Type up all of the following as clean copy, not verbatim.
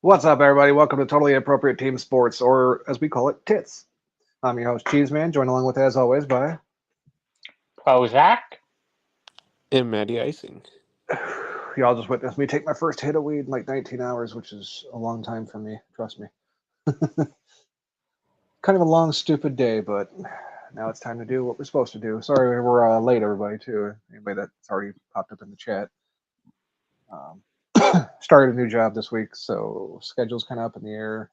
What's up, everybody? Welcome to Totally Inappropriate Team Sports, or as we call it, TITS. I'm your host, Cheeseman, joined along with, as always, by... Prozac? And Maddie Icing. Y'all just witnessed me take my first hit of weed in like 19 hours, which is a long time for me, trust me. Kind of a long, stupid day, but now it's time to do what we're supposed to do. Sorry we're late, everybody, too. Anybody that's already popped up in the chat. Started a new job this week, so schedule's kind of up in the air.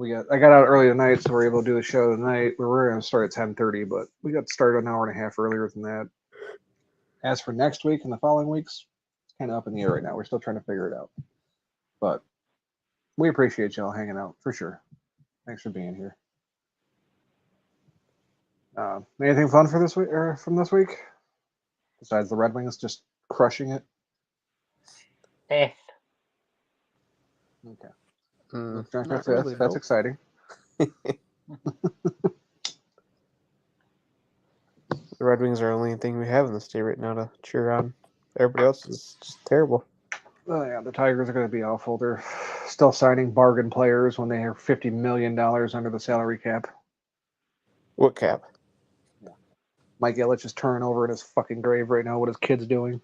I got out early tonight, so we're able to do the show tonight. We were going to start at 10:30, but we got started an hour and a half earlier than that. As for next week and the following weeks, it's kind of up in the air right now. We're still trying to figure it out. But we appreciate y'all hanging out, for sure. Thanks for being here. Anything fun for this week or from this week? Besides the Red Wings just crushing it? Fifth. Okay. Really, That's exciting. The Red Wings are the only thing we have in the state right now to cheer on. Everybody else is just terrible. Oh yeah, the Tigers are going to be awful. They're still signing bargain players when they have $50 million under the salary cap. What cap? Yeah. Mike Ilitch is turning over in his fucking grave right now. What his kid's doing?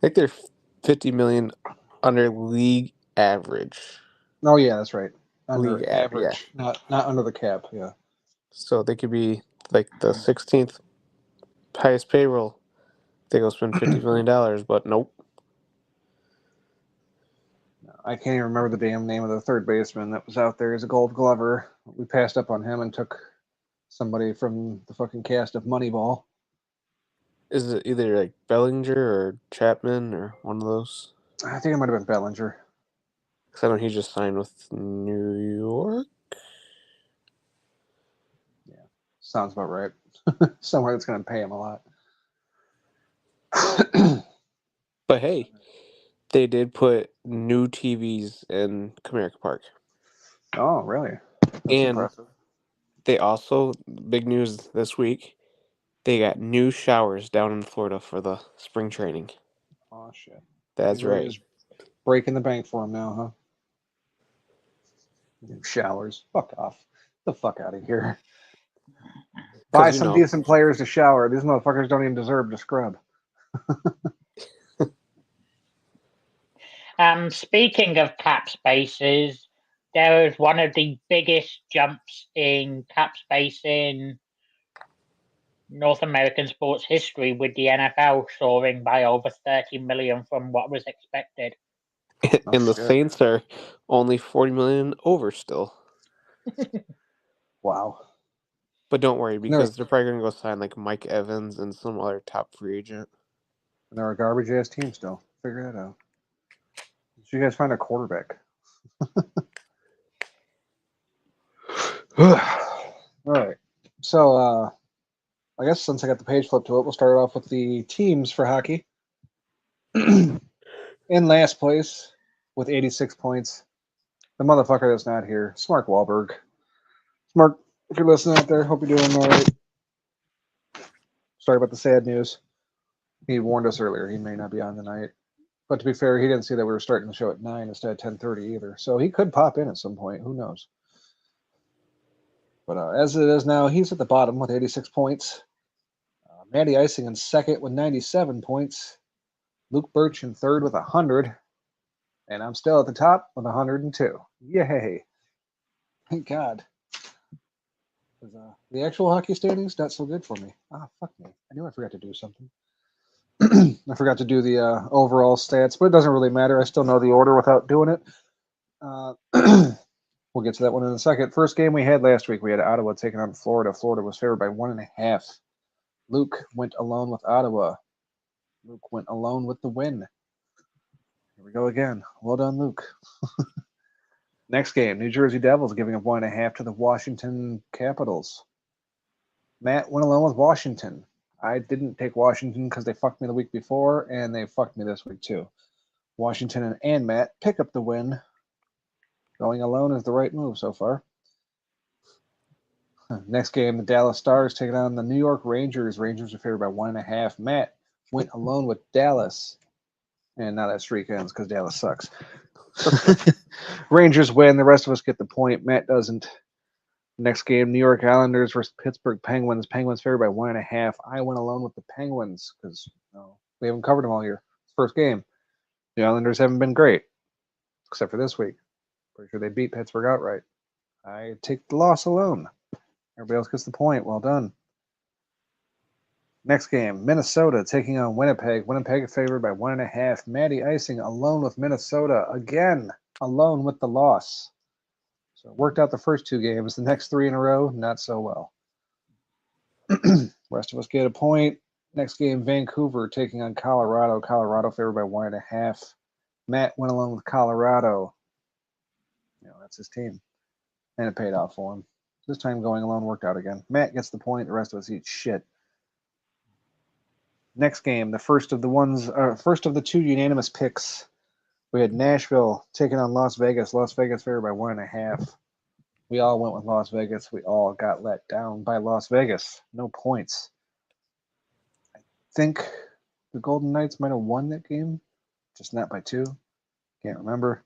I think they're $50 million under league average. Oh yeah, that's right. Under League average, yeah. Not under the cap. Yeah. So they could be like the 16th highest payroll. They go spend $50 million, but nope. I can't even remember the damn name of the third baseman that was out there as a Gold Glover. We passed up on him and took somebody from the fucking cast of Moneyball. Is it either like Bellinger or Chapman or one of those? I think it might have been Bellinger. Because I know he just signed with New York. Yeah, sounds about right. Somewhere that's going to pay him a lot. But hey, they did put new TVs in Comerica Park. Oh, really? That's and impressive. They also, big news this week, they got new showers down in Florida for the spring training. Oh, shit. That's right. Just breaking the bank for him now, huh? New showers. Fuck off. Get the fuck out of here. Buy some decent players to shower. These motherfuckers don't even deserve to scrub. Speaking of cap spaces, there is one of the biggest jumps in cap space in North American sports history, with the NFL soaring by over 30 million from what was expected. And the Saints are only 40 million over still. Wow. But don't worry, because they're probably going to go sign like Mike Evans and some other top free agent. And they're a garbage-ass team still. Figure that out. Did you guys find a quarterback? All right. So, I guess since I got the page flipped to it, we'll start off with the teams for hockey. In last place with 86 points, the motherfucker that's not here, Smart Wahlberg. Smart, if you're listening out there, hope you're doing all right. Sorry about the sad news. He warned us earlier he may not be on tonight. But to be fair, he didn't see that we were starting the show at 9 instead of 10:30 either. So he could pop in at some point. Who knows? But as it is now, he's at the bottom with 86 points. Maddie Icing in second with 97 points. Luke Birch in third with 100. And I'm still at the top with 102. Yay. Thank God. The actual hockey standings, not so good for me. Fuck me. I knew I forgot to do something. I forgot to do the overall stats, but it doesn't really matter. I still know the order without doing it. We'll get to that one in a second. First game we had last week, we had Ottawa taking on Florida. Florida was favored by 1.5. Luke went alone with Ottawa. Luke went alone with the win. Here we go again. Well done, Luke. Next game, New Jersey Devils giving up 1.5 to the Washington Capitals. Matt went alone with Washington. I didn't take Washington because they fucked me the week before, and they fucked me this week too. Washington and Matt pick up the win. Going alone is the right move so far. Next game, the Dallas Stars taking on the New York Rangers. Rangers are favored by 1.5. Matt went alone with Dallas. And now that streak ends because Dallas sucks. Rangers win. The rest of us get the point. Matt doesn't. Next game, New York Islanders versus Pittsburgh Penguins. Penguins favored by 1.5. I went alone with the Penguins because we haven't covered them all year. First game. The Islanders haven't been great, except for this week. Pretty sure they beat Pittsburgh outright. I take the loss alone. Everybody else gets the point. Well done. Next game, Minnesota taking on Winnipeg. Winnipeg favored by 1.5. Matty Icing alone with Minnesota. Again, alone with the loss. So it worked out the first 2 games. The next 3 in a row, not so well. Rest of us get a point. Next game, Vancouver taking on Colorado. Colorado favored by 1.5. Matt went along with Colorado. That's his team. And it paid off for him. This time going alone worked out again. Matt gets the point. The rest of us eat shit. Next game, the first of the 2 unanimous picks. We had Nashville taking on Las Vegas. Las Vegas favored by 1.5. We all went with Las Vegas. We all got let down by Las Vegas. No points. I think the Golden Knights might have won that game, just not by 2. Can't remember.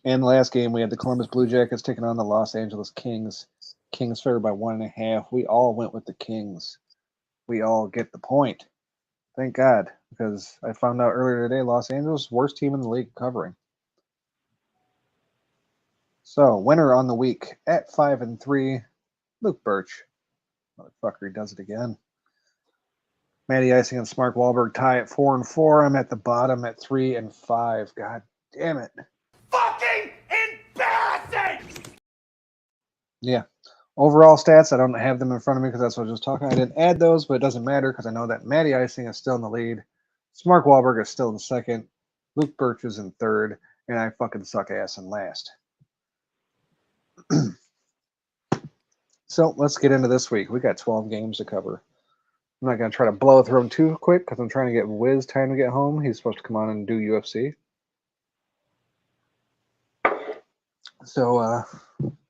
And the last game, we had the Columbus Blue Jackets taking on the Los Angeles Kings. Kings favored by 1.5. We all went with the Kings. We all get the point. Thank God, because I found out earlier today, Los Angeles, worst team in the league covering. So, winner on the week at 5-3, Luke Birch. Motherfucker, he does it again. Matty Icing and Mark Wahlberg tie at 4-4. I'm at the bottom at 3-5. God damn it. Fucking embarrassing! Yeah. Overall stats, I don't have them in front of me because that's what I was just talking. I didn't add those, but it doesn't matter because I know that Matty Icing is still in the lead. Mark Wahlberg is still in second. Luke Birch is in third. And I fucking suck ass in last. So let's get into this week. We got 12 games to cover. I'm not going to try to blow through them too quick because I'm trying to get Wiz time to get home. He's supposed to come on and do UFC. So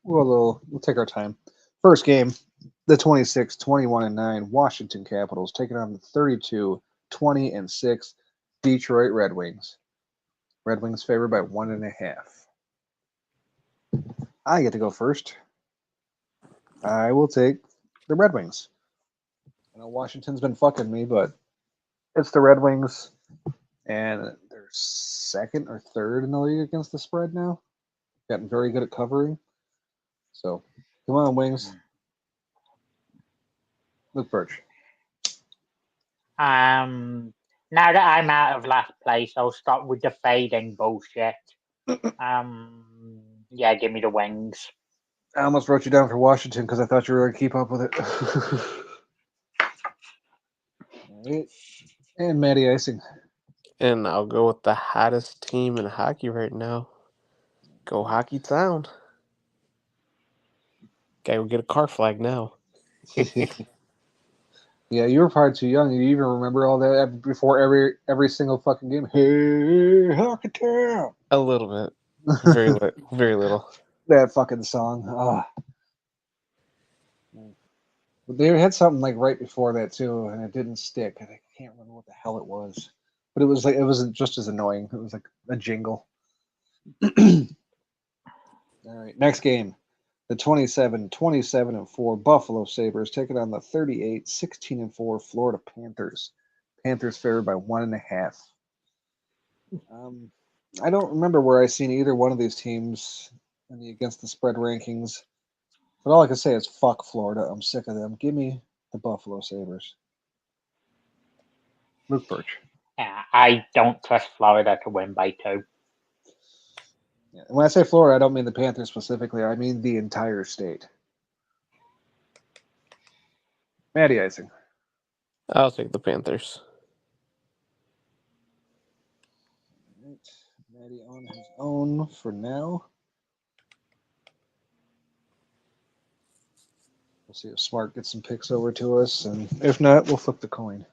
we'll take our time. First game, the 26, 21-9 Washington Capitals taking on the 32, 20-6 Detroit Red Wings. Red Wings favored by 1.5. I get to go first. I will take the Red Wings. I know Washington's been fucking me, but it's the Red Wings, and they're second or third in the league against the spread now. Gotten very good at covering. So, come on, Wings. Luke Birch. Now that I'm out of last place, I'll stop with the fading bullshit. Yeah, give me the Wings. I almost wrote you down for Washington because I thought you were going to keep up with it. All right. And Matty Icing. And I'll go with the hottest team in hockey right now. Go Hockey Town. Guy will get a car flag now. Yeah, you were probably too young. You even remember all that before every single fucking game. Hey, Hockey Town. A little bit. Very little. That fucking song. Oh. They had something like right before that too, and it didn't stick. And I can't remember what the hell it was, but it wasn't just as annoying. It was like a jingle. All right, next game, the 27-4 Buffalo Sabres taking on the 38, 16-4 Florida Panthers. Panthers favored by 1.5. I don't remember where I seen either one of these teams in the against the spread rankings. But all I can say is fuck Florida. I'm sick of them. Give me the Buffalo Sabres. Luke Birch. Yeah, I don't trust Florida to win by 2. Yeah. And when I say Florida, I don't mean the Panthers specifically. I mean the entire state. Matty Icing. I'll take the Panthers. All right. Matty on his own for now. We'll see if Smart gets some picks over to us, and if not, we'll flip the coin.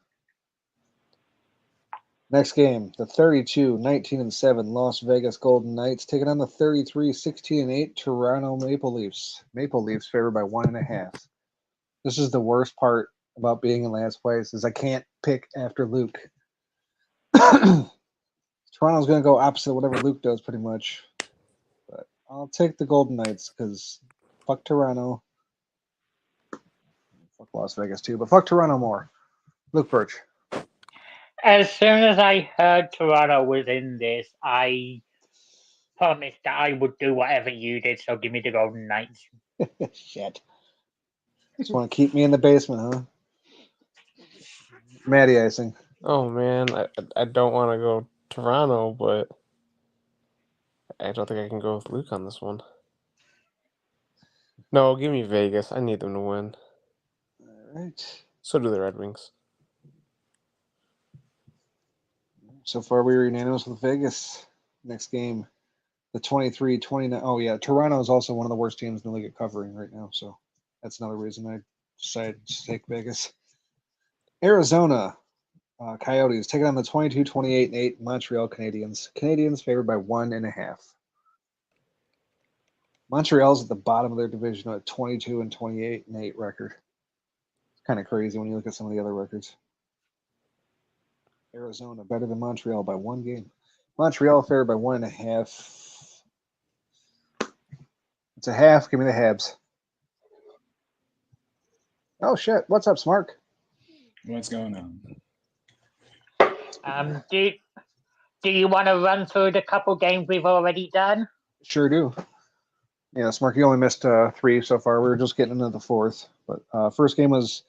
Next game, the 32, 19-7 Las Vegas Golden Knights taking on the 33, 16-8 Toronto Maple Leafs. Maple Leafs favored by 1.5. This is the worst part about being in last place is I can't pick after Luke. Trying Toronto's going to go opposite whatever Luke does, pretty much. But I'll take the Golden Knights because fuck Toronto. Fuck Las Vegas too, but fuck Toronto more. Luke Birch. As soon as I heard Toronto was in this, I promised that I would do whatever you did, so give me the Golden Knights. Shit. Just want to keep me in the basement, huh? Matty icing. Oh man, I don't want to go Toronto, but I don't think I can go with Luke on this one. No, give me Vegas. I need them to win. All right. So do the Red Wings. So far, we were unanimous with Vegas. Next game, the 23-29. Oh, yeah. Toronto is also one of the worst teams in the league at covering right now. So that's another reason I decided to take Vegas. Arizona Coyotes taking on the 22-28-8 Montreal Canadiens. Canadiens favored by 1.5. Montreal's at the bottom of their division at 22-28-8 record. It's kind of crazy when you look at some of the other records. Arizona better than Montreal by 1 game. Montreal favored by 1.5. It's a half. Give me the Habs. Oh shit! What's up, Smark? What's going on? Do you want to run through the couple games we've already done? Sure do. Yeah, Smark, you only missed 3 so far. We were just getting into the 4th. But first game was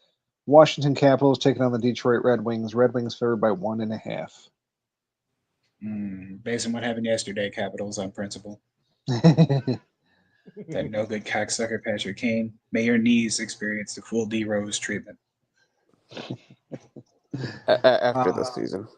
Washington Capitals taking on the Detroit Red Wings. Red Wings favored by 1.5. Based on what happened yesterday, Capitals on principle. That no good cocksucker Patrick Kane. May your knees experience the full D Rose treatment. After this season.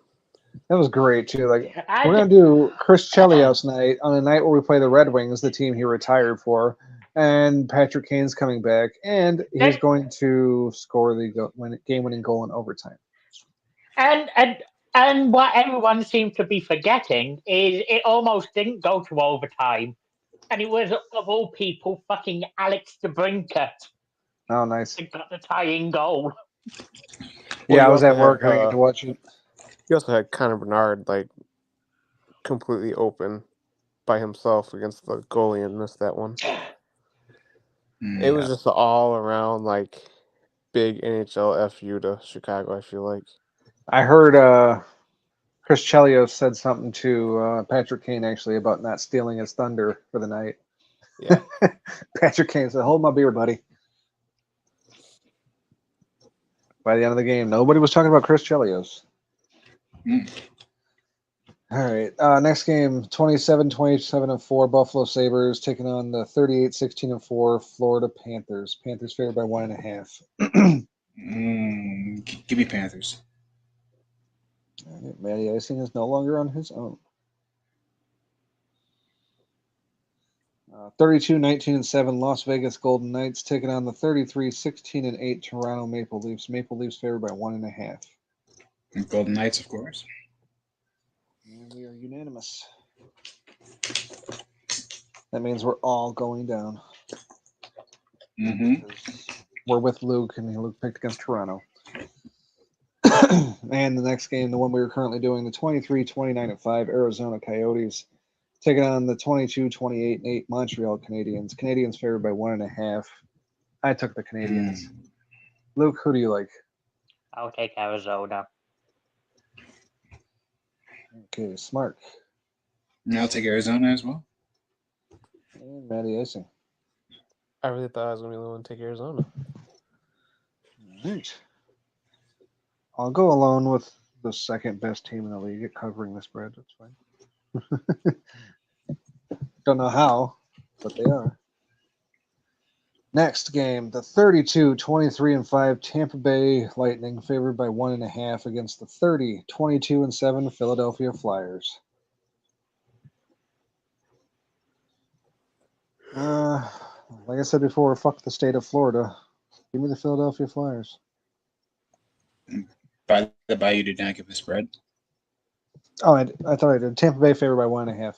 That was great too. Like I we're gonna do Chris Chelios night on a night where we play the Red Wings, the team he retired for, and Patrick Kane's coming back, and he's going to score the game-winning goal in overtime. And what everyone seems to be forgetting is it almost didn't go to overtime, and it was of all people fucking Alex DeBrincat Oh, nice. that got the tying goal. Yeah, I was at also work. had, I didn't get to watch it. You also had Connor Bernard like completely open by himself against the goalie and missed that one. It was just all around like big NHL FU to Chicago, I feel like. I heard Chris Chelios said something to Patrick Kane actually about not stealing his thunder for the night. Yeah. Patrick Kane said, "Hold my beer, buddy." By the end of the game, nobody was talking about Chris Chelios. All right. Next game, 27-27-4 Buffalo Sabres taking on the 38-16-4 Florida Panthers. Panthers favored by 1.5. Give me Panthers. All right, Matty Icing is no longer on his own. 32-19-7 Las Vegas Golden Knights taking on the 33-16-8 Toronto Maple Leafs. Maple Leafs favored by 1.5. Golden Knights, of course. And we are unanimous. That means we're all going down. We're with Luke, and Luke picked against Toronto. And the next game, the one we were currently doing, the 23-29-5 Arizona Coyotes taking on the 22-28-8 Montreal Canadiens. Canadiens favored by 1.5. I took the Canadiens. Luke, who do you like? I'll take Arizona. Okay, Smart. And I'll take Arizona as well. And Matty Icing. I really thought I was going to be the one to take Arizona. All right. I'll go alone with the second best team in the league at covering the spread. That's fine. Don't know how, but they are. Next game, the 32-23-5 Tampa Bay Lightning favored by 1.5 against the 30-22-7 Philadelphia Flyers. Like I said before, fuck the state of Florida. Give me the Philadelphia Flyers. By the by, you did not give the spread. Oh, I thought I did. Tampa Bay favored by 1.5.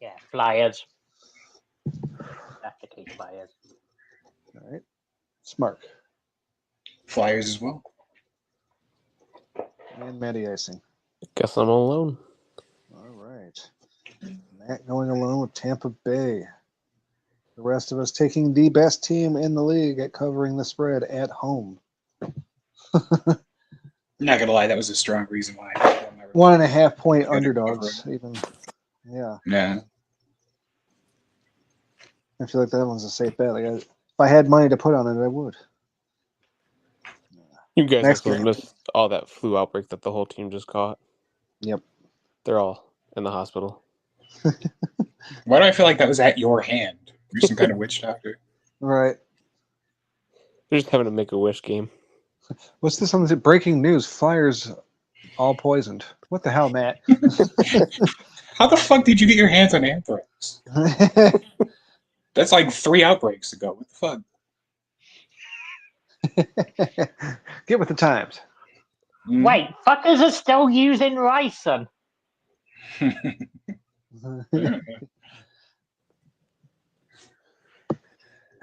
Yeah, Flyers. Have to take Flyers. All right. Smart. Flyers as well. And Matty icing. Guess I'm alone. All right. Matt going alone with Tampa Bay. The rest of us taking the best team in the league at covering the spread at home. I'm not gonna lie, that was a strong reason why. 1.5 point Gotta underdogs, cover even. Yeah. Yeah. I feel like that one's a safe bet. Like if I had money to put on it, I would. You guys Next also game. missed all that flu outbreak that the whole team just caught. Yep. They're all in the hospital. Why do I feel like that was at your hand? You're some kind of witch doctor. Right. They're just having a Make-A-Wish game. What's this on the breaking news? Flyers all poisoned. What the hell, Matt? How the fuck did you get your hands on anthrax? That's like 3 outbreaks ago. What the fuck? Get with the times. Wait, fuckers are still using ricin.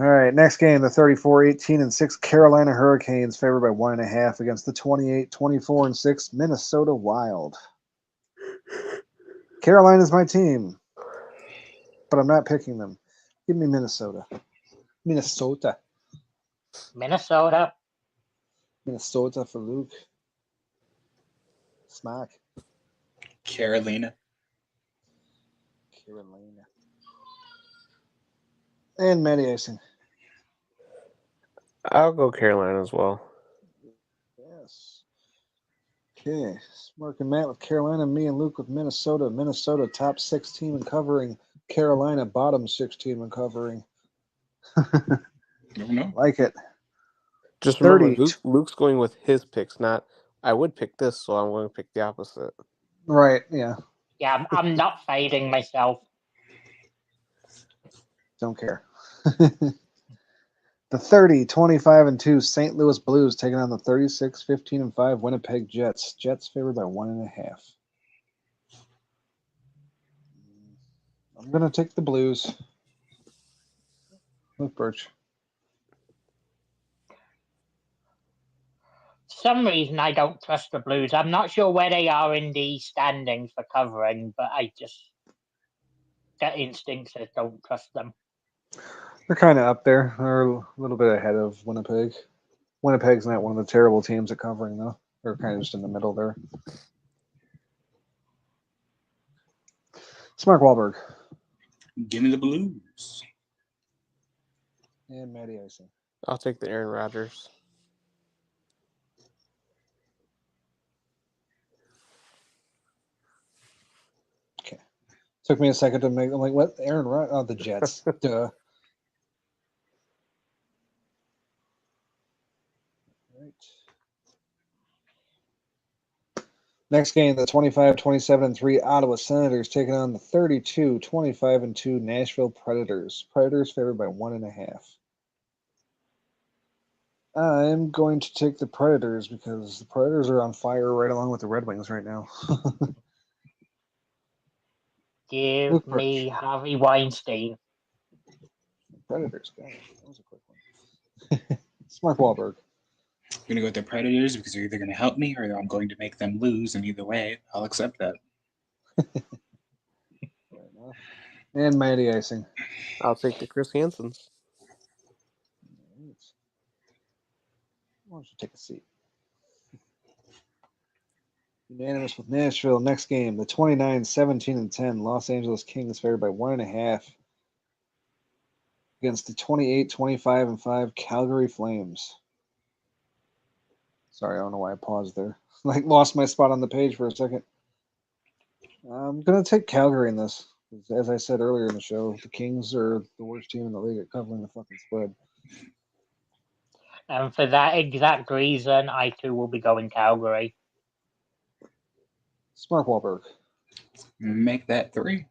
All right, next game, the 34-18-6 Carolina Hurricanes favored by 1.5 against the 28-24-6 Minnesota Wild. Carolina's my team, but I'm not picking them. Give me Minnesota. Minnesota for Luke. Smack. Carolina. And Matty icing. I'll go Carolina as well. Yes. Okay. Mark and Matt with Carolina, me and Luke with Minnesota. Minnesota top 6 team in covering. Carolina bottom 6 team in covering. No. Like it. Just 30. remember, Luke's going with his picks, not I would pick this, so I'm going to pick the opposite. Right, yeah. Yeah, I'm not fading myself. Don't care. The 30-25-2 St. Louis Blues taking on the 36-15-5 Winnipeg Jets. Jets favored by 1.5. I'm going to take the Blues. Luke Birch. For some reason, I don't trust the Blues. I'm not sure where they are in the standings for covering, but I just get instincts that don't trust them. They're kind of up there. They're a little bit ahead of Winnipeg. Winnipeg's not one of the terrible teams at covering, though. They're kind of just in the middle there. Mark Wahlberg. Give me the Blues. And Matty icing. I'll take the Aaron Rodgers. Okay. Took me a second to make. I'm like, what? Aaron Rodgers? Oh, the Jets. Duh. Right. Next game, the 25-27-3 Ottawa Senators taking on the 32-25-2 Nashville Predators. Predators favored by 1.5. I'm going to take the Predators because the Predators are on fire right along with the Red Wings right now. Give Luke me Birch. Harvey Weinstein. Predators, got it. That was a quick one. Mark Wahlberg. I'm going to go with the Predators because they're either going to help me or I'm going to make them lose, and either way, I'll accept that. And Matty icing. I'll take the Chris Hansons. Why don't you take a seat? Unanimous with Nashville. Next game, the 29-17-10 Los Angeles Kings favored by 1.5 against the 28-25-5 Calgary Flames. Sorry, I don't know why I paused there. Like lost my spot on the page for a second. I'm gonna take Calgary in this. As I said earlier in the show, the Kings are the worst team in the league at covering the fucking spread. And for that exact reason, I too will be going Calgary. Mark Wahlberg. Make that 3.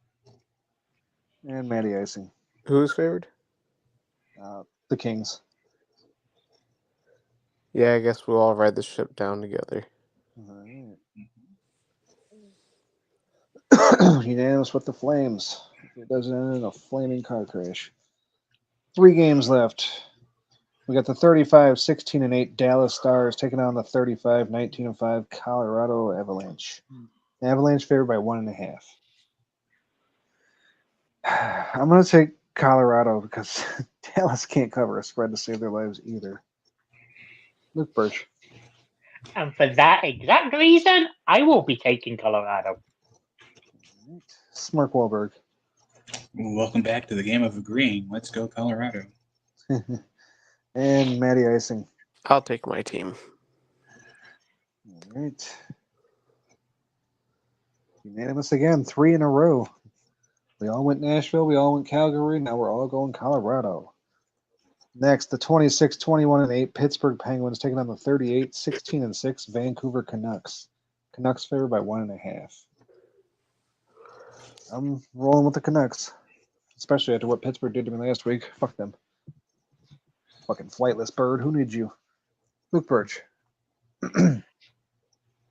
And Matty icing. Who's favored? The Kings. Yeah, I guess we'll all ride the ship down together. All right. Unanimous with the Flames. If it doesn't end in a flaming car crash. 3 games left. We got the 35-16-8 Dallas Stars taking on the 35-19-5 Colorado Avalanche. Avalanche favored by 1.5. I'm going to take Colorado because Dallas can't cover a spread to save their lives either. Luke Birch. And for that exact reason, I will be taking Colorado. Smirk Wahlberg. Welcome back to the game of agreeing. Let's go Colorado. And Matty Icing. I'll take my team. All right. Unanimous again, 3 in a row. We all went Nashville, we all went Calgary, now we're all going Colorado. Next, the 26-21-8 Pittsburgh Penguins taking on the 38-16-6 Vancouver Canucks. Canucks favored by 1.5. I'm rolling with the Canucks, especially after what Pittsburgh did to me last week. Fuck them. Fucking flightless bird. Who needs you? Luke Birch.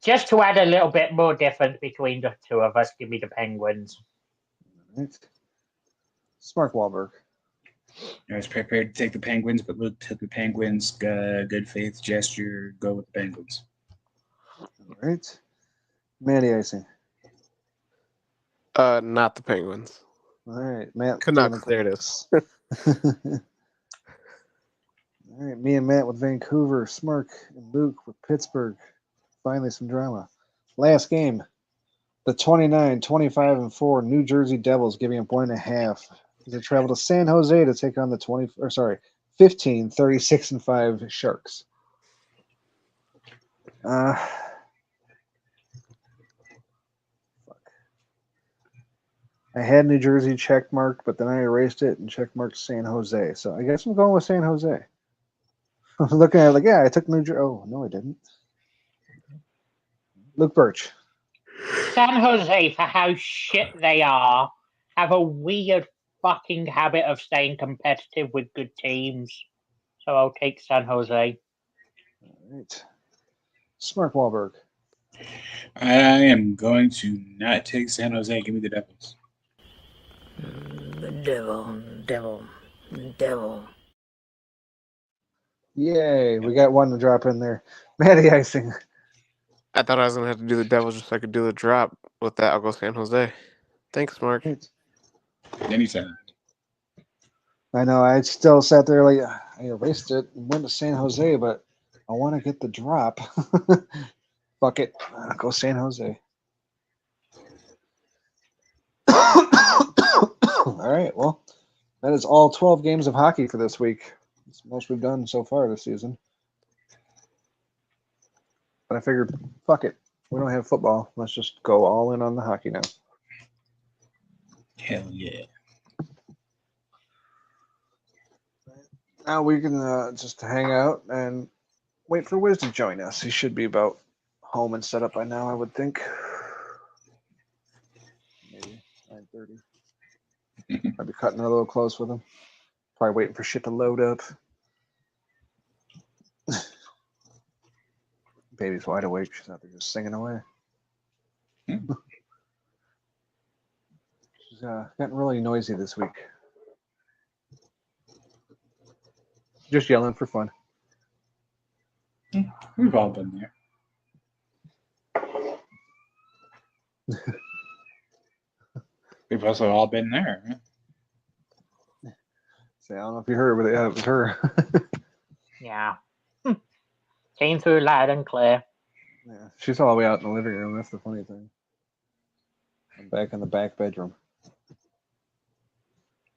Just to add a little bit more difference between the two of us, give me the Penguins. Right. Smart Wahlberg. I was prepared to take the Penguins, but Luke took the Penguins. Good faith gesture. Go with the Penguins. All right. Matty Icing. Not the Penguins. All right. Matt. Canucks. There it is. All right. Me and Matt with Vancouver. Smirk and Luke with Pittsburgh. Finally, some drama. Last game. The 29-25-4 New Jersey Devils giving up 1.5. They travel to San Jose to take on the 15-36-5 Sharks. Fuck. I had New Jersey checkmarked, but then I erased it and checkmarked San Jose. So I guess I'm going with San Jose. I was looking at it like, yeah, I took New Jersey. Oh, no, I didn't. Luke Birch. San Jose, for how shit they are, have a weird fucking habit of staying competitive with good teams. So I'll take San Jose. All right. Smart Wahlberg. I am going to not take San Jose. Give me the Devils. The devil. Yay, we got one to drop in there. Matty Icing. I thought I was going to have to do the Devils just so I could do the drop. With that, I'll go San Jose. Thanks, Mark. Anytime. I know, I still sat there like, I erased it and went to San Jose, but I want to get the drop. Fuck it. I'll go San Jose. All right, well, that is all 12 games of hockey for this week. It's the most we've done so far this season. But I figured, fuck it. We don't have football. Let's just go all in on the hockey now. Hell yeah. Now we can just hang out and wait for Wiz to join us. He should be about home and set up by now, I would think. Maybe 9:30. I'd be cutting it a little close with him. Probably waiting for shit to load up. Baby's wide awake. She's out there just singing away. She's gotten really noisy this week. Just yelling for fun. We've all been there. We've also all been there. See, I don't know if you heard, but yeah, it was her. Yeah. Came through loud and clear. Yeah, she's all the way out in the living room. That's the funny thing. I'm back in the back bedroom.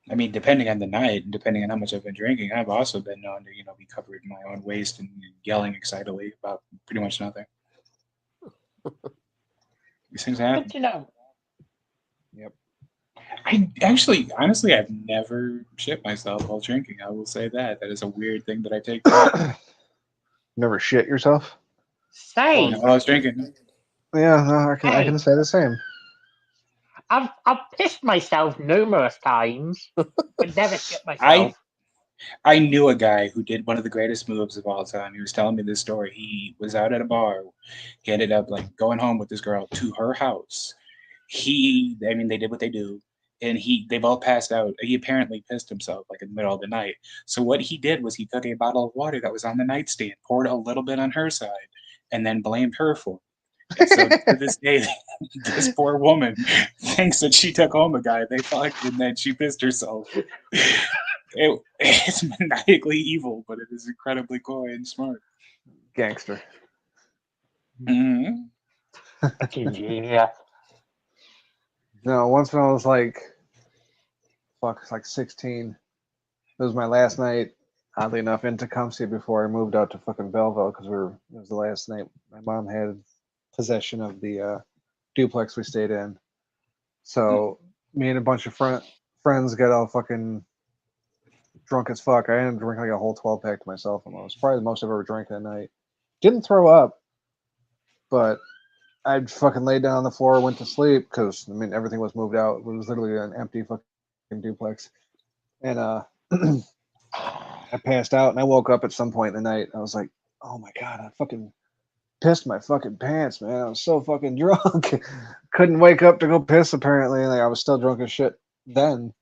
I mean, depending on the night and depending on how much I've been drinking, I've also been known to, be covered in my own waste and yelling excitedly about pretty much nothing. These things happen. Good to know. Yep. I actually, honestly, I've never shit myself while drinking. I will say that. That is a weird thing that I take. Never shit yourself? Say, While I was drinking. Yeah, no, I can say the same. I've pissed myself numerous times, but never shit myself. I knew a guy who did one of the greatest moves of all time. He was telling me this story. He was out at a bar. He ended up going home with this girl to her house. They did what they do. and they both passed out. He apparently pissed himself like in the middle of the night. So what he did was he took a bottle of water that was on the nightstand, poured a little bit on her side, and then blamed her for it. And so to this day, this poor woman thinks that she took home a guy they fucked and then she pissed herself. It's maniacally evil, but it is incredibly coy and smart. Gangster. Mm-hmm. Genius. No, once when I was like 16. It was my last night, oddly enough, in Tecumseh before I moved out to fucking Belleville because it was the last night my mom had possession of the duplex we stayed in. So me and a bunch of friends got all fucking drunk as fuck. I ended up drinking like a whole 12-pack to myself almost. Probably the most I've ever drank that night. Didn't throw up, but I fucking laid down on the floor, went to sleep because I mean everything was moved out. It was literally an empty fucking duplex, and I passed out and I woke up at some point in the night. I was like, oh my god, I fucking pissed my fucking pants, man. I was so fucking drunk. Couldn't wake up to go piss apparently. Like I was still drunk as shit then.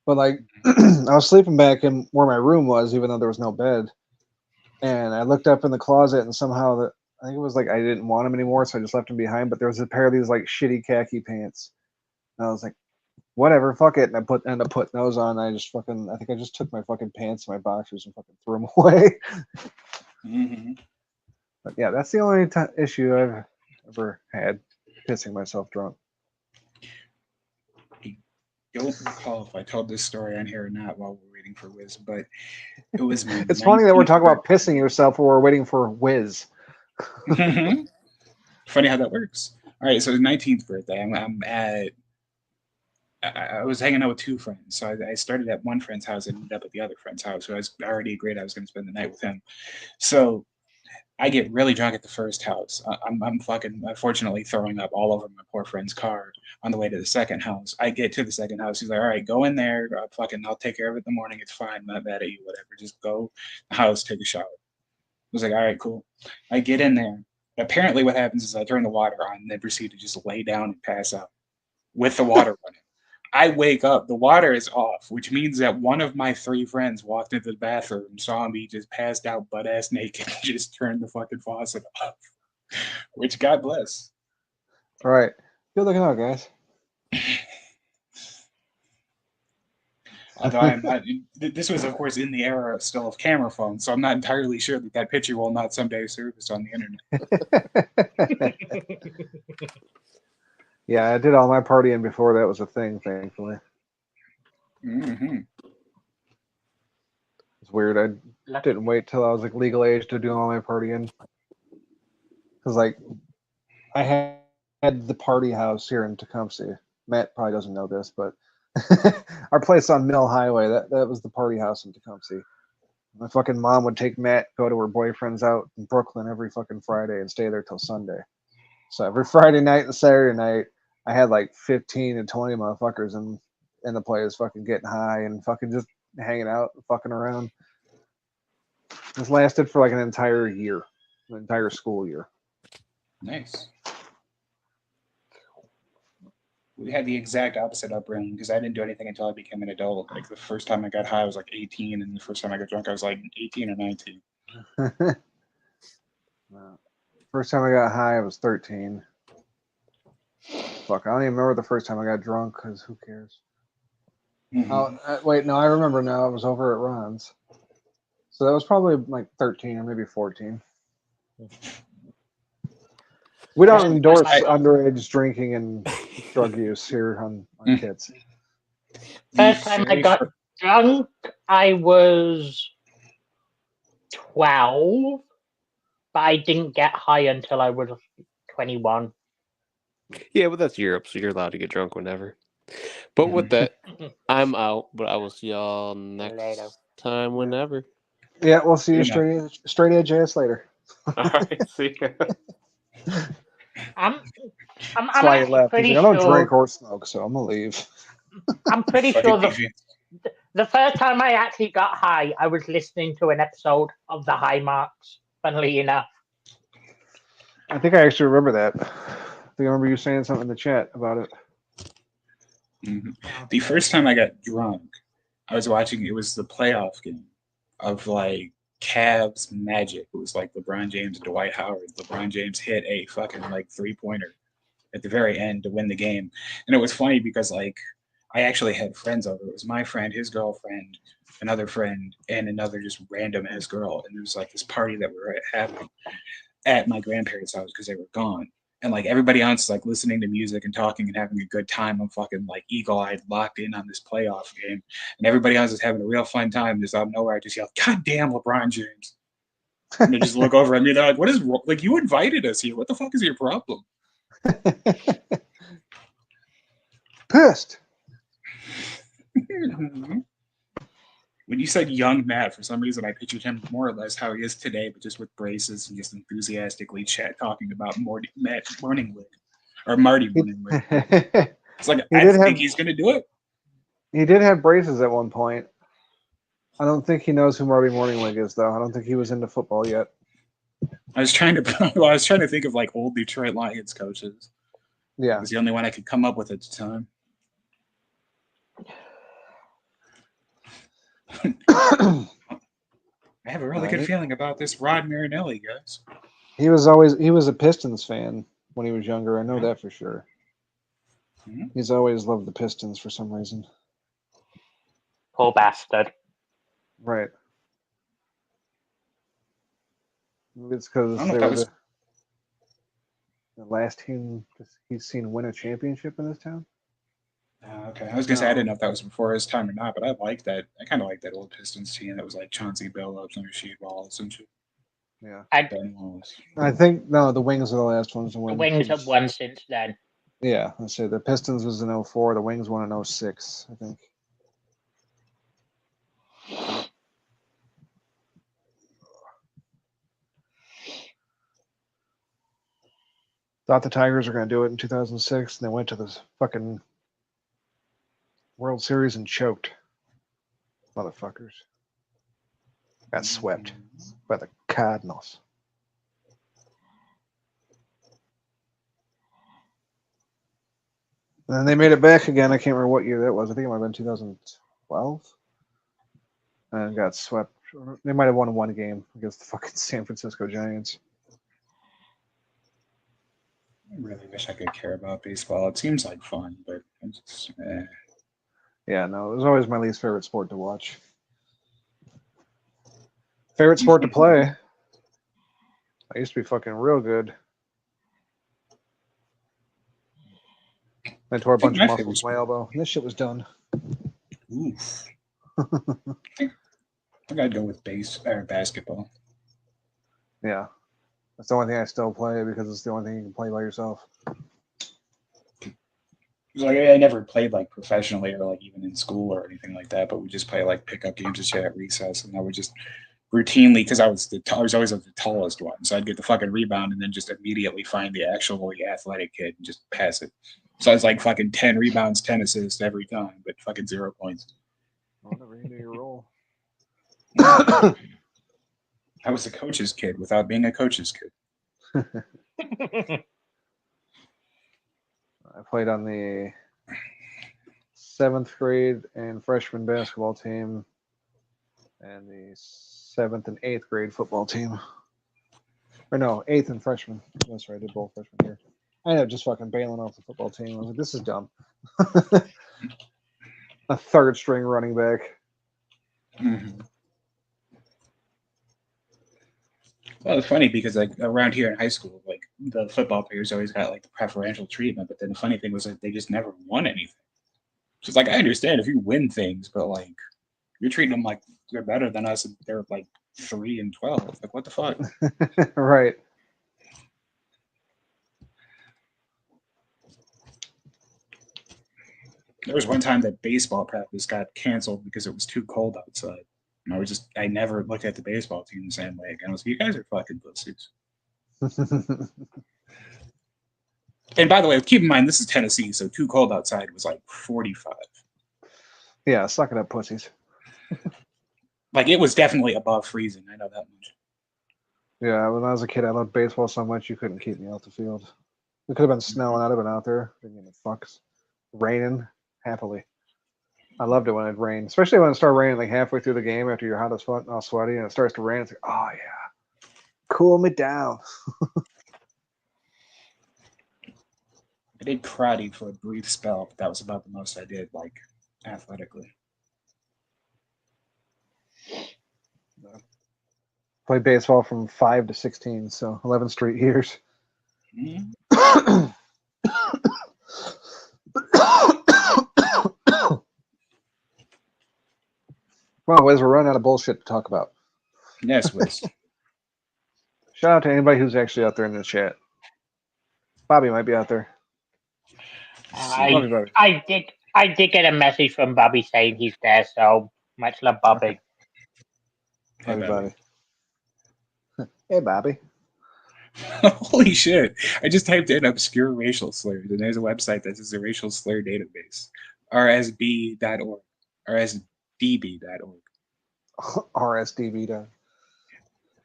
But like I was sleeping back in where my room was, even though there was no bed. And I looked up in the closet and somehow I think it was like I didn't want them anymore, so I just left them behind. But there was a pair of these like shitty khaki pants. And I was like, whatever, fuck it. And I ended up putting those on. I think I just took my fucking pants and my boxers and fucking threw them away. Mm-hmm. But yeah, that's the only issue I've ever had, pissing myself drunk. I don't recall if I told this story on here or not while we're waiting for Wiz, but it was my It's funny that we're 19th talking about birthday. pissing yourself while we're waiting for Wiz. Funny how that works. All right, so the 19th birthday, I was hanging out with two friends. So I started at one friend's house and ended up at the other friend's house. So I already agreed I was going to spend the night with him. So I get really drunk at the first house. I'm fucking, unfortunately, throwing up all over my poor friend's car on the way to the second house. I get to the second house. He's like, all right, go in there. I'll take care of it in the morning. It's fine. I'm not mad at you, whatever. Just go to the house, take a shower. I was like, all right, cool. I get in there. Apparently what happens is I turn the water on and then proceed to just lay down and pass out with the water running. I wake up, the water is off, which means that one of my three friends walked into the bathroom, saw me just passed out butt ass naked, and just turned the fucking faucet off. Which God bless. All right. Good looking out, guys. Although this was, of course, in the era still of camera phones, so I'm not entirely sure that picture will not someday surface on the internet. Yeah, I did all my partying before that was a thing, thankfully. Mm-hmm. It's weird. I didn't wait till I was like legal age to do all my partying. Because like I had the party house here in Tecumseh. Matt probably doesn't know this, but our place on Mill Highway, that was the party house in Tecumseh. My fucking mom would take Matt, go to her boyfriend's out in Brooklyn every fucking Friday and stay there till Sunday. So every Friday night and Saturday night, I had like 15 to 20 motherfuckers in the place fucking getting high and fucking just hanging out and fucking around. This lasted for like an entire year, an entire school year. Nice. We had the exact opposite upbringing because I didn't do anything until I became an adult. Like the first time I got high, I was like 18, and the first time I got drunk, I was like 18 or 19. First time I got high, I was 13. Fuck, I don't even remember the first time I got drunk because who cares? Mm-hmm. Wait, no, I remember now. It was over at Ron's. So that was probably like 13 or maybe 14. We don't endorse underage drinking and drug use here on kids. First time I got drunk, I was 12, but I didn't get high until I was 21. Yeah, but that's Europe, so you're allowed to get drunk whenever. But with that, I'm out, but I will see y'all next time whenever. Yeah, we'll see you straight edge ass later. All right, see ya. I'm That's why he left. He's like, I don't drink or smoke, so I'm gonna leave. I'm pretty sure the first time I actually got high, I was listening to an episode of The High Marks, funnily enough. I think I actually remember that. I think I remember you saying something in the chat about it. The first time I got drunk, I was watching. It was the playoff game of like Cavs Magic. It was like LeBron James, Dwight Howard. LeBron James hit a fucking like 3-pointer at the very end to win the game, and it was funny because like I actually had friends over. It was my friend, his girlfriend, another friend, and another just random ass girl. And there was like this party that we were having at my grandparents' house because they were gone. And like everybody else is like listening to music and talking and having a good time. I'm fucking like eagle-eyed, locked in on this playoff game, and everybody else is having a real fun time. Just out of nowhere, I just yell, "God damn, LeBron James!" And they just look over at me. They're like, "What is like? You invited us here. What the fuck is your problem?" Pissed. When you said young Matt, for some reason I pictured him more or less how he is today, but just with braces and just enthusiastically talking about Matt Morningwood or Marty Morningwood. It's like I think he's going to do it. He did have braces at one point. I don't think he knows who Marty Morningwig is, though. I don't think he was into football yet. I was trying to think of like old Detroit Lions coaches. Yeah, It was the only one I could come up with at the time. I have a really good feeling about this Rod Marinelli, guys. He was a Pistons fan when he was younger. I know that for sure. Mm-hmm. He's always loved the Pistons for some reason. Poor bastard. Right. It's because I don't know they if were that was. the last team he's seen win a championship in this town. Okay, I was gonna say I didn't know if that was before his time or not, but I like that. I kind of like that old Pistons team that was like Chauncey Billups and Rasheed Wallace and shit. Yeah. Ben Wallace. I think the Wings are the last ones to The win. Wings have won since then. Yeah, let's say the Pistons was in 04, the Wings won in 06, I think. Thought the Tigers were going to do it in 2006, and they went to this fucking World Series and choked. Motherfuckers. Got swept by the Cardinals. And then they made it back again. I can't remember what year that was. I think it might have been 2012. And got swept. They might have won one game against the fucking San Francisco Giants. I really wish I could care about baseball. It seems like fun, but it's just, Yeah, no, it was always my least favorite sport to watch. Favorite sport to play? I used to be fucking real good. I tore a bunch of muscles in my elbow, and this shit was done. Oof. I think I'd go with basketball. Yeah. That's the only thing I still play because it's the only thing you can play by yourself. Like I never played like professionally or like even in school or anything like that, but we just play like pickup games and shit at recess, and I would just routinely, because I was always the tallest one, so I'd get the fucking rebound and then just immediately find the actually athletic kid and just pass it. So I was like fucking 10 rebounds, 10 assists every time, but fucking 0 points. Whatever you do your role. I was a coach's kid without being a coach's kid. I played on the 7th grade and freshman basketball team and the 7th and 8th grade football team. Or no, 8th and freshman. That's right, I did both freshman year. I ended up just fucking bailing off the football team. I was like, this is dumb. A 3rd string running back. Mm-hmm. Well, it's funny because like around here in high school, like the football players always got like the preferential treatment, but then the funny thing was that they just never won anything. So it's like I understand if you win things, but like you're treating them like they're better than us and they're like 3 and 12. Like what the fuck? Right. There was one time that baseball practice got canceled because it was too cold outside. And I never looked at the baseball team the same way again. I was like, you guys are fucking pussies. And by the way, keep in mind, this is Tennessee, so too cold outside was like 45. Yeah, suck it up, pussies. Like, it was definitely above freezing. I know that much. Yeah, when I was a kid, I loved baseball so much you couldn't keep me off the field. It could have been snowing. I'd have been out there. Didn't give a fucks. Raining. happily. I loved it when it rained, especially when it started raining like halfway through the game after you're hot as fuck and all sweaty, and it starts to rain. It's like, oh yeah, cool me down. I did karate for a brief spell, but that was about the most I did, like, athletically. Played baseball from 5 to 16, so 11 straight years. Mhm. Come on, Wiz, we're running out of bullshit to talk about. Yes, Wiz. Shout out to anybody who's actually out there in the chat. Bobby might be out there. Love you, Bobby. I did get a message from Bobby saying he's there, so much love, Bobby. Hey, Love you, Bobby. Bobby. Hey, Bobby. Holy shit. I just typed in obscure racial slurs, and there's a website that says a racial slur database. rsb.org. rsdb.org. RSDB. So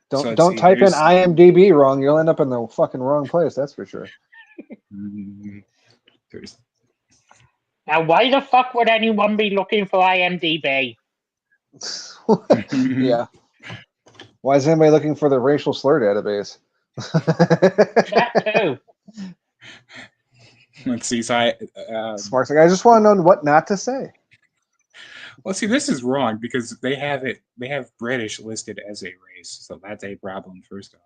Don't let's don't see, type in there's- IMDb wrong. You'll end up in the fucking wrong place. That's for sure. There's Now, why the fuck would anyone be looking for IMDb? Yeah. Why is anybody looking for the racial slur database? That too. Let's see. So Smart's like, I just want to know what not to say. well, see, this is wrong because they have British listed as a race, so that's a problem. First off,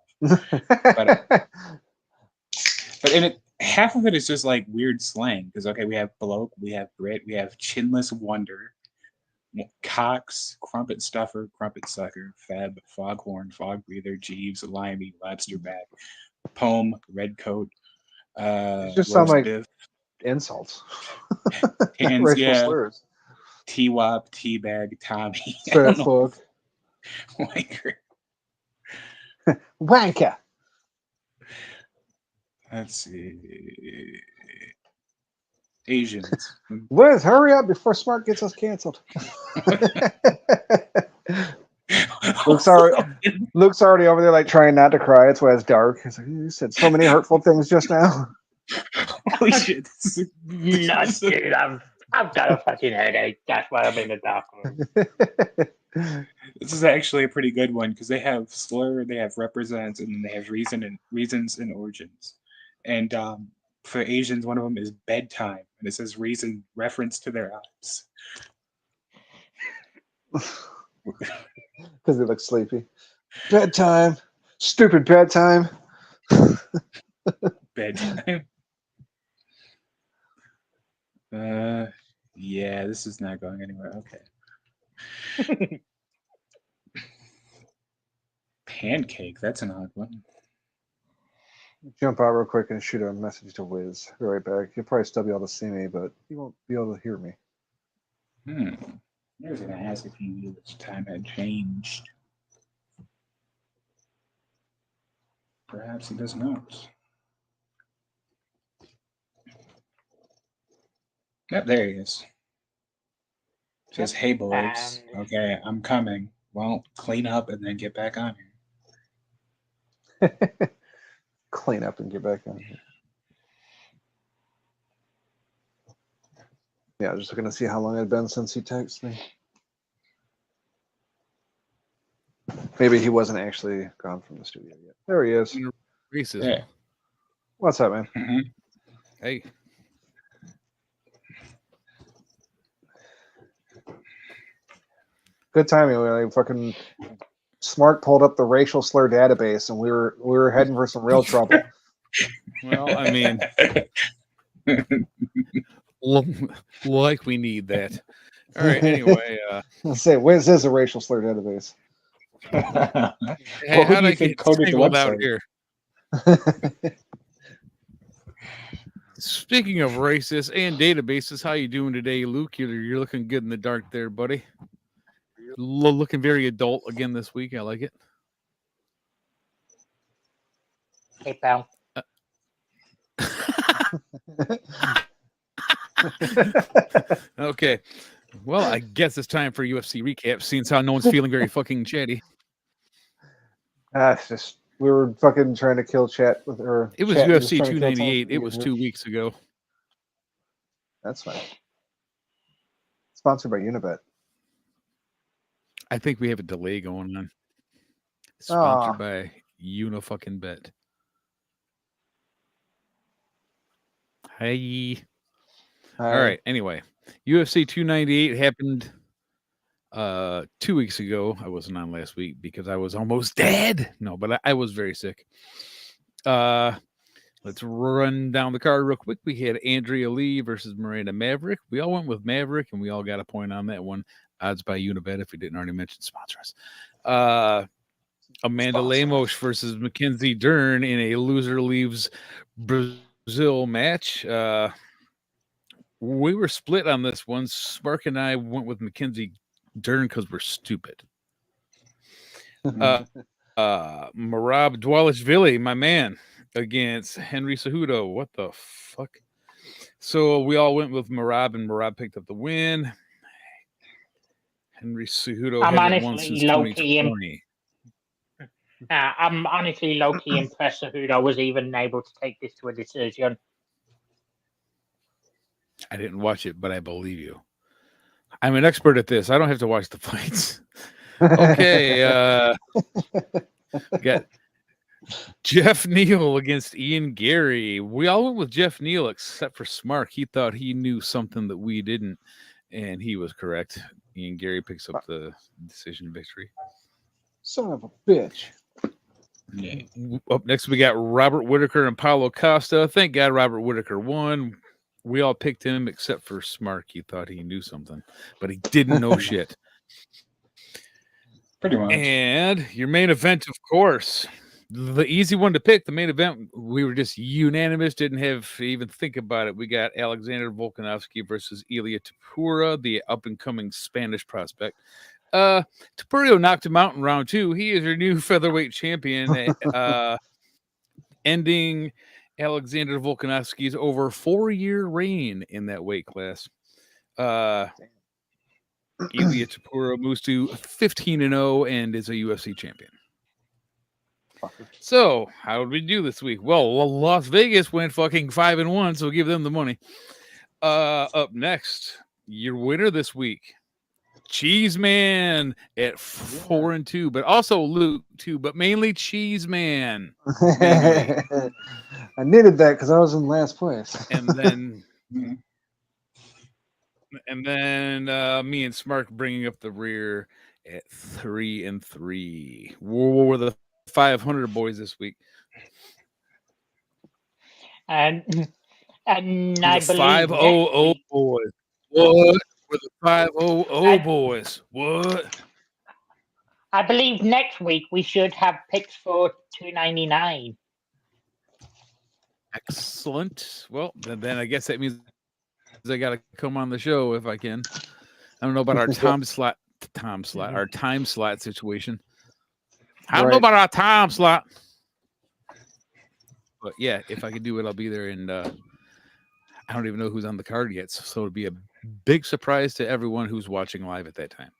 but in it, half of it is just like weird slang. Because okay, we have bloke, we have Brit, we have chinless wonder, Cox, crumpet stuffer, crumpet sucker, feb, foghorn, fog breather, Jeeves, limey, lobster back, poem, red coat. It just sound like biff, insults. hands, Racial yeah, slurs. T-Wop, Teabag, Tommy. Fat fuck. Wanker. Wanker. Let's see. Asians. Wiz, hurry up before Smart gets us canceled. Luke's already over there like trying not to cry. It's why it's dark. He's like, you said so many hurtful things just now. Holy shit. No, dude, I've got a fucking headache. That's why I'm in the dark room. This is actually a pretty good one because they have slur, they have represents, and then they have reasons and origins. And for Asians, one of them is bedtime, and it says reason reference to their eyes. Because they look sleepy. Bedtime. Stupid bedtime. Bedtime. Yeah, this is not going anywhere. Okay. Pancake, that's an odd one. Jump out real quick and shoot a message to Wiz. Be right back. You'll probably still be able to see me, but you won't be able to hear me. I was going to ask if he knew which time had changed. Perhaps he does not. Yep, there he is. Says, hey boys, okay, I'm coming. Well, clean up and then get back on here. Clean up and get back on here. Yeah, I was just looking to see how long it had been since he texted me. Maybe he wasn't actually gone from the studio yet. There he is. Racism. Yeah. What's up, man? Mm-hmm. Hey. Good timing. We like fucking Smart pulled up the racial slur database, and we were heading for some real trouble. Well, I mean, like we need that. All right. Anyway, Let's say, Wiz is a racial slur database. hey, how do I get tangled out here? Speaking of racist and databases, how you doing today, Luke? You're looking good in the dark there, buddy. Looking very adult again this week. I like it. Hey, pal. Okay. Well, I guess it's time for UFC recap, since how no one's feeling very fucking chatty. It's just we were fucking trying to kill chat with her. It was UFC 298. It was 2 weeks ago. That's fine. Sponsored by Unibet. I think we have a delay going on. Sponsored Ah. by Unifucking-Bet. Hey. All right. Anyway, UFC 298 happened 2 weeks ago. I wasn't on last week because I was almost dead. No, but I was very sick. Let's run down the card real quick. We had Andrea Lee versus Miranda Maverick. We all went with Maverick, and we all got a point on that one. Odds by Unibet, if we didn't already mention sponsors. Amanda Lemos versus Mackenzie Dern in a loser leaves Brazil match. We were split on this one. Spark and I went with Mackenzie Dern because we're stupid. Marab Dwalishvili, my man, against Henry Cejudo. What the fuck? So we all went with Marab, and Marab picked up the win. Henry Cejudo hasn't won since 2020. I'm honestly low-key impressed Cejudo was even able to take this to a decision. I didn't watch it, but I believe you. I'm an expert at this. I don't have to watch the fights. Okay. Got Jeff Neal against Ian Gary. We all went with Jeff Neal except for Smark. He thought he knew something that we didn't, and he was correct. Ian Gary picks up the decision victory. Son of a bitch. Yeah. Up next, we got Robert Whitaker and Paulo Costa. Thank God Robert Whitaker won. We all picked him except for Smark. He thought he knew something, but he didn't know shit. Pretty much. And your main event, of course, the easy one to pick. The main event, we were just unanimous, didn't have to even think about it. We got Alexander Volkanovski versus Ilia Topuria, the up-and-coming Spanish prospect. Topuria knocked him out in round 2. He is your new featherweight champion, ending Alexander Volkanovski's over 4-year reign in that weight class. Ilia Topuria moves to 15-0 and is a UFC champion. So, how did we do this week? Well, Las Vegas went fucking 5-1, so give them the money. Up next, your winner this week, Cheese Man at 4-2, but also Luke too, but mainly Cheese Man. I needed that because I was in last place. And then me and Smark bringing up the rear at 3-3. We're the 500 boys this week. And I the believe 500 boys. What? We're the 500 boys. What? I believe next week we should have picks for 299. Excellent. Well, then I guess that means I got to come on the show if I can. I don't know about our time slot situation. I don't know about our time slot. But yeah, if I could do it, I'll be there. And I don't even know who's on the card yet. So it'll be a big surprise to everyone who's watching live at that time.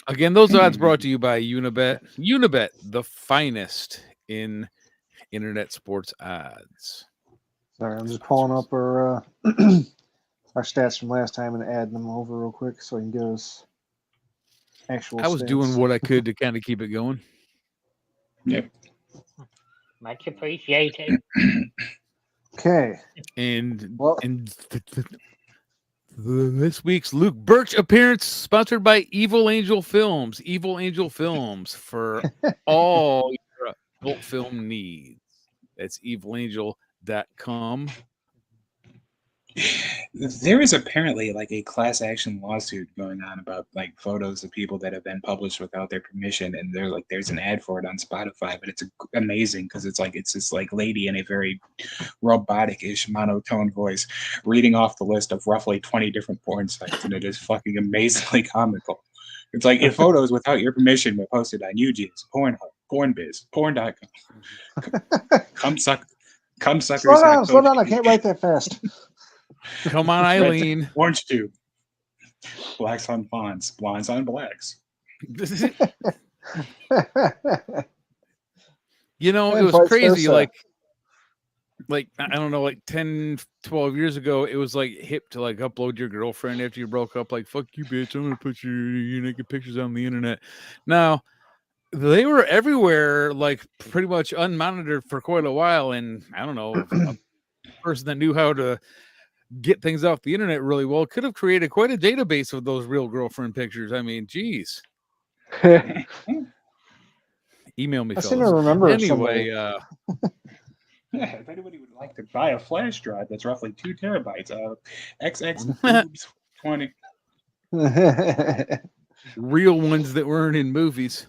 Again, those odds brought to you by Unibet. Unibet, the finest in internet sports odds. Sorry, I'm just pulling up our our stats from last time and adding them over real quick so you can give us actual I was stats. doing what I could to kind of keep it going. Yep. Much appreciated. Okay. And Well, this week's Luke Birch appearance sponsored by Evil Angel Films. Evil Angel Films for all your adult film needs. That's evilangel.com. There is apparently like a class action lawsuit going on about like photos of people that have been published without their permission, and they're like, there's an ad for it on Spotify, but it's amazing because it's this like lady in a very robotic-ish monotone voice reading off the list of roughly 20 different porn sites, and it is fucking amazingly comical. It's like if photos without your permission were posted on UG's, Pornhub, Pornbiz, Porn.com. Come suckers. Slow down, I can't write that fast. Come on, Eileen. Orange tube. Blacks on blondes. Blondes on blacks. You know, it was crazy. Like like, I don't know, like 10, 12 years ago, it was like hip to like upload your girlfriend after you broke up. Like, fuck you, bitch. I'm gonna put your naked pictures on the internet. Now, they were everywhere, like pretty much unmonitored for quite a while. And I don't know, a person that knew how to get things off the internet really well could have created quite a database of those real girlfriend pictures. I mean, geez. Email me, I seem fellas. to remember Anyway, If anybody would like to buy a flash drive that's roughly 2 terabytes of XX boobs 20. real ones that weren't in movies.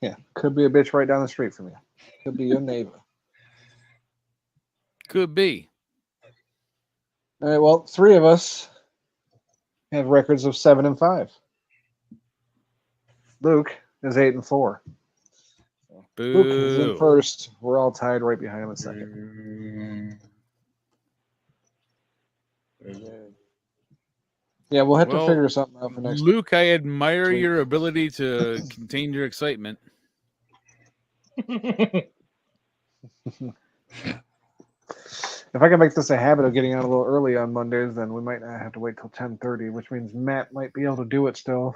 Yeah, could be a bitch right down the street from you. Could be your neighbor. Could be. All right, well, 3 of us have records of 7 and 5. Luke is 8 and 4. Luke is in Boo. first. We're all tied right behind him in second. Yeah, we'll have to Well, figure something out for next. Luke, I admire week. your ability to contain your excitement. If I can make this a habit of getting out a little early on Mondays, then we might not have to wait till 10:30, which means Matt might be able to do it still.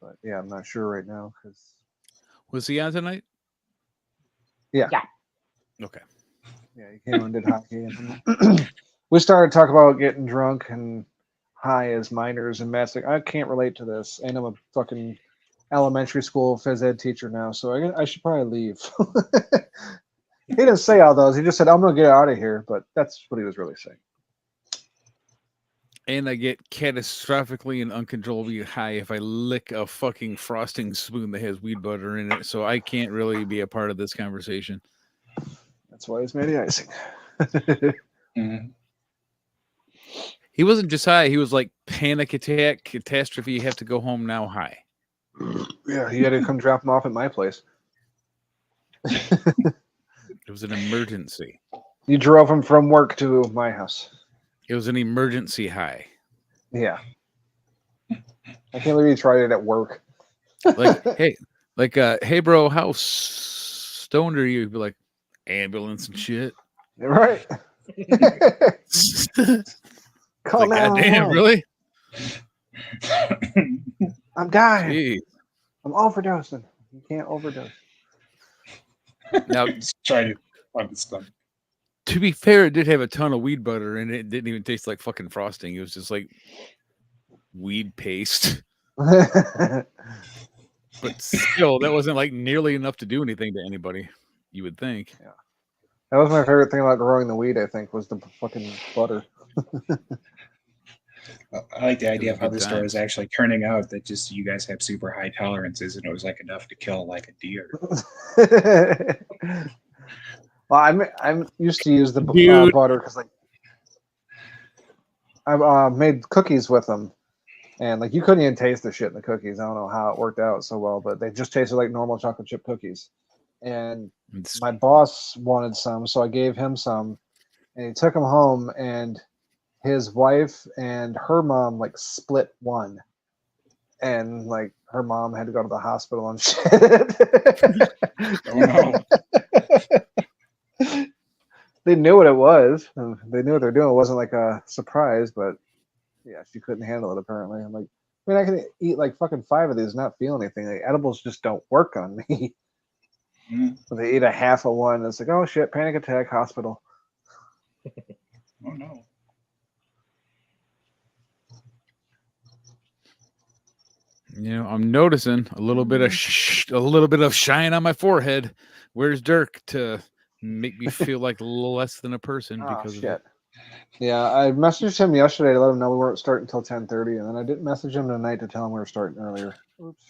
But yeah, I'm not sure right now because Was he on tonight? yeah. Okay. Yeah, he came and did hockey. And we started talking about getting drunk and high as minors, and Matt's like, I can't relate to this, and I'm a fucking elementary school phys ed teacher now, so I should probably leave. He didn't say all those. He just said, I'm going to get out of here, but that's what he was really saying. And I get catastrophically and uncontrollably high if I lick a fucking frosting spoon that has weed butter in it, so I can't really be a part of this conversation. That's why he's made the icing. He wasn't just high, he was like panic attack, catastrophe, you have to go home now high. Yeah, he had to come drop him off at my place. It was an emergency. You drove him from work to my house. It was an emergency high. Yeah. I can't believe you tried it at work. Like, hey, bro, how stoned are you? You'd be like, ambulance and shit. Right. Call Like, goddamn, really? I'm dying. Jeez. I'm overdosing. You can't overdose. Now, try to find the stomach. To be fair, it did have a ton of weed butter, and it didn't even taste like fucking frosting. It was just like weed paste. But still, that wasn't like nearly enough to do anything to anybody, you would think. Yeah. That was my favorite thing about growing the weed, I think, was the fucking butter. I like the idea of how good the story times. is actually turning out that just you guys have super high tolerances and it was like enough to kill like a deer. Well, I'm used to use the Dude. butter because like I've made cookies with them, and like you couldn't even taste the shit in the cookies. I don't know how it worked out so well, but they just tasted like normal chocolate chip cookies. And my boss wanted some, so I gave him some, and he took them home, and his wife and her mom like split one, and like her mom had to go to the hospital and shit. Oh no. They knew what it was. And they knew what they're doing. It wasn't like a surprise, but yeah, she couldn't handle it apparently. I'm like, I mean, I can eat like fucking 5 of these, and not feel anything. Like, edibles just don't work on me. So they eat a half of one. And it's like, oh shit, panic attack, hospital. Oh no. You know, I'm noticing a little bit of shine on my forehead. Where's Dirk to make me feel like less than a person because of it? Yeah, I messaged him yesterday to let him know we weren't starting until 10:30, and then I didn't message him tonight to tell him we were starting earlier. Oops.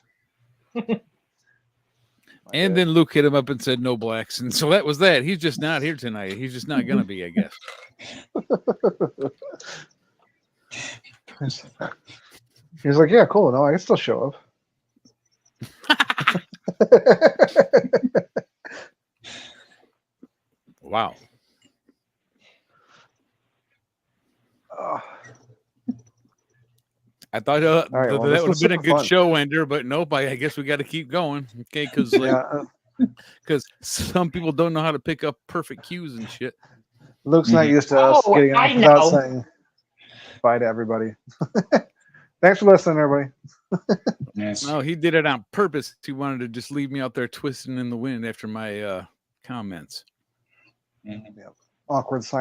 And then Luke hit him up and said no blacks, and so that was that. He's just not here tonight. He's just not gonna be, I guess. He's like, yeah, cool. No, I can still show up. Wow. I thought right, that would have been a good show ender, but nope. I guess we got to keep going. Okay, because like, Because some people don't know how to pick up perfect cues and shit. Luke's not used to us Oh, getting I off without know. saying bye to everybody. Thanks for listening, everybody. Yes. No, he did it on purpose. He wanted to just leave me out there twisting in the wind after my comments. Mhm. Awkward silence.